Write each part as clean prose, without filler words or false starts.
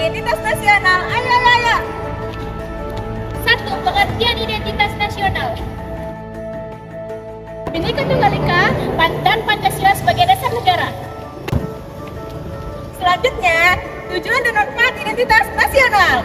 identitas nasional. Ayo, ayo, ayo. 1. Pengertian identitas nasional. Bhinneka Tunggal Ika Dan Pancasila sebagai dasar negara. Selanjutnya, tujuan dan manfaat identitas nasional.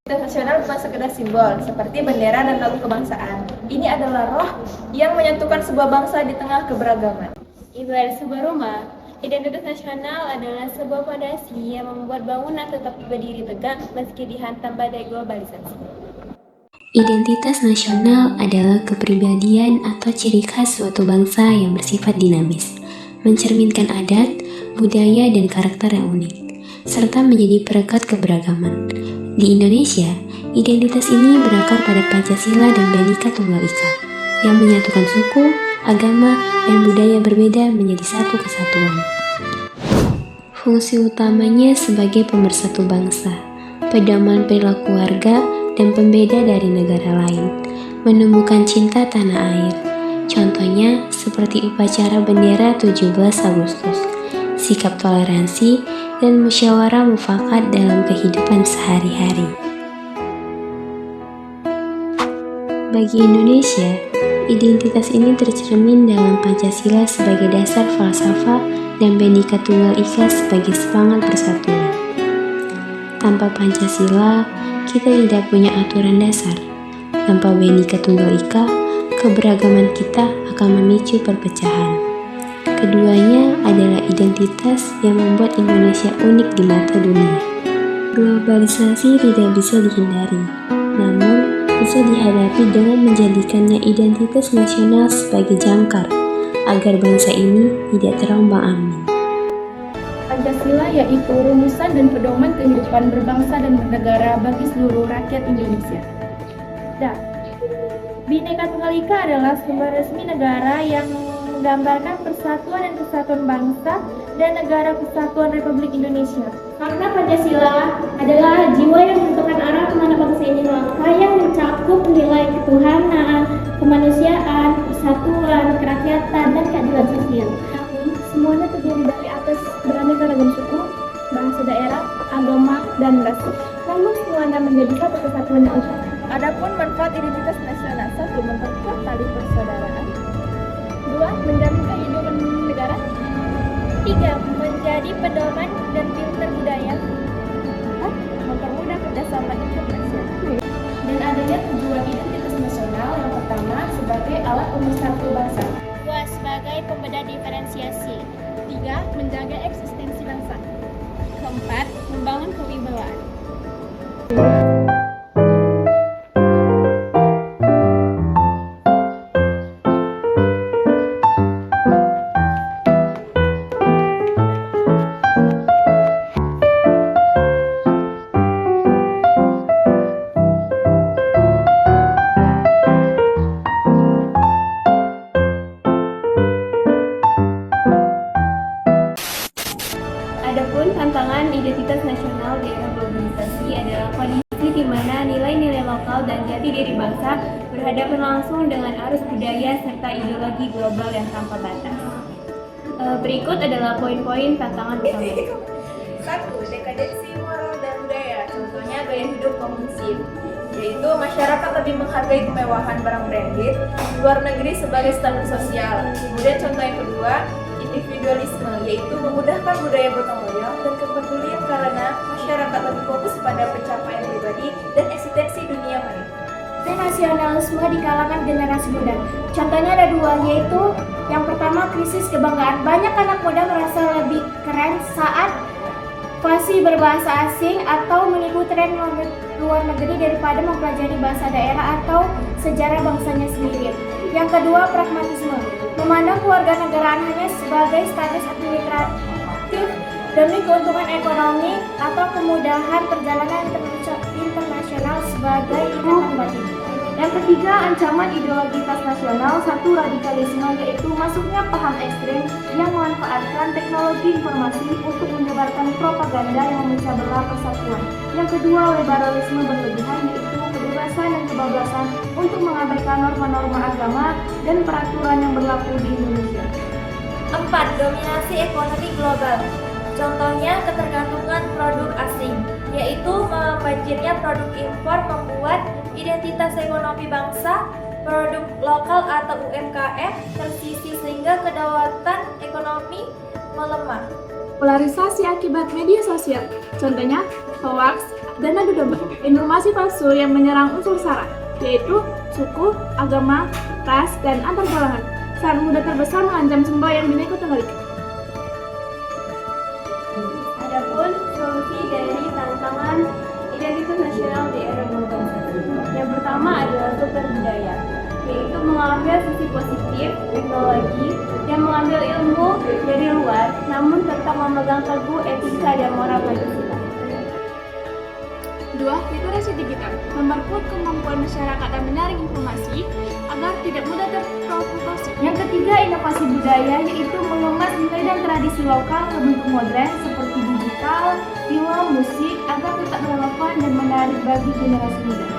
Identitas nasional bukan sekedar simbol, seperti bendera dan lagu kebangsaan. Ini adalah roh yang menyatukan sebuah bangsa di tengah keberagaman. Ibarat sebuah rumah, identitas nasional adalah sebuah fondasi yang membuat bangunan tetap berdiri tegak meski dihantam badai globalisasi. Identitas nasional adalah kepribadian atau ciri khas suatu bangsa yang bersifat dinamis, mencerminkan adat, budaya, dan karakter yang unik, serta menjadi perekat keberagaman. Di Indonesia, identitas ini berakar pada Pancasila dan Bhinneka Tunggal Ika, yang menyatukan suku, agama, dan budaya berbeda menjadi satu kesatuan. Fungsi utamanya sebagai pemersatu bangsa, pedoman perilaku warga, dan pembeda dari negara lain, menumbuhkan cinta tanah air. Contohnya seperti upacara bendera 17 Agustus, sikap toleransi, dan musyawarah mufakat dalam kehidupan sehari-hari. Bagi Indonesia, identitas ini tercermin dalam Pancasila sebagai dasar falsafah dan Bhinneka Tunggal Ika sebagai semangat persatuan. Tanpa Pancasila, kita tidak punya aturan dasar. Tanpa Bhinneka Tunggal Ika, keberagaman kita akan memicu perpecahan. Keduanya adalah identitas yang membuat Indonesia unik di mata dunia. Globalisasi tidak bisa dihindari, namun bisa dihadapi dengan menjadikannya identitas nasional sebagai jangkar, agar bangsa ini tidak terombang-ambing. Pancasila yaitu rumusan dan pedoman kehidupan berbangsa dan bernegara bagi seluruh rakyat Indonesia. Dan Bhinneka Tunggal Ika adalah sumber resmi negara yang menggambarkan persatuan dan kesatuan bangsa dan negara kesatuan Republik Indonesia. Karena Pancasila adalah jiwa yang menentukan arah kemana bangsa ini melangkah, yang mencakup nilai ketuhanan, kemanusiaan, persatuan, kerakyatan, dan keadilan sosial. Semuanya terdiri dari atas beraneka ragam suku, bahasa daerah, agama, dan ras. Namun semuanya menjadi satu kesatuan yang utuh. Adapun manfaat identitas nasional: 1. Memperkuat tali persaudaraan. 2. Menjamin kehidupan negara. 3. Menjadi pedoman dan filter budaya. 4. Mempermudah kerjasama internasional. Dan adanya tujuan identitas nasional yang pertama sebagai alat pemersatu bangsa. 2. Sebagai pembeda diferensiasi. 3. Menjaga eksistensi bangsa. 4. Membangun kewibawaan. Adapun tantangan identitas nasional di era globalisasi adalah kondisi di mana nilai-nilai lokal dan jati diri bangsa berhadapan langsung dengan arus budaya serta ideologi global yang tanpa batas. Berikut adalah poin-poin tantangan utama. 1. Dekadensi moral dan budaya, contohnya gaya hidup konsumtif, yaitu masyarakat lebih menghargai kemewahan barang branded di luar negeri sebagai standar sosial. Kemudian contoh yang kedua, individualisme, yaitu memudahkan budaya gotong royong dan kepedulian karena masyarakat lebih fokus pada pencapaian pribadi dan eksistensi dunia maya. Dan nasionalisme di kalangan generasi muda. Contohnya ada dua, yaitu yang pertama krisis kebanggaan. Banyak anak muda merasa lebih keren saat fasih berbahasa asing atau mengikuti tren luar negeri daripada mempelajari bahasa daerah atau sejarah bangsanya sendiri. Yang kedua, pragmatisme. Memandang kewarganegaraan hanya sebagai status administratif demi keuntungan ekonomi atau kemudahan perjalanan internasional sebagai ikatan batin. Yang ketiga, ancaman ideologitas nasional. Satu, radikalisme, yaitu masuknya paham ekstrem yang memanfaatkan teknologi informasi untuk menyebarkan propaganda yang memecah belah persatuan. Yang kedua, liberalisme berlebihan, yaitu kebebasan dan kebablasan untuk mengabaikan norma-norma agama dan peraturan yang berlaku di Indonesia. 4. Dominasi ekonomi global. Contohnya ketergantungan produk asing, yaitu membanjirnya produk impor membuat identitas ekonomi bangsa, produk lokal atau UMKM tersisih sehingga kedaulatan ekonomi melemah. Polarisasi akibat media sosial, contohnya hoax dan adu domba, informasi palsu yang menyerang unsur sara, yaitu suku, agama, ras, dan antar golongan, saat mudah terbesar mengancam semboyan Bhinneka Tunggal Ika. Adapun solusi dari tantangan identitas nasional di era globalisasi. Yang pertama adalah tukar budaya, yaitu mengambil sisi positif teknologi yang mengambil ilmu dari luar, namun tetap memegang teguh etika dan moral Pancasila. 2. Literasi digital, memperkuat kemampuan masyarakat dan menyaring informasi agar tidak mudah terprovokasi. Yang ketiga, inovasi budaya, yaitu mengemas nilai dan tradisi lokal ke bentuk modern seperti digital, film, musik agar tetap relevan dan menarik bagi generasi muda.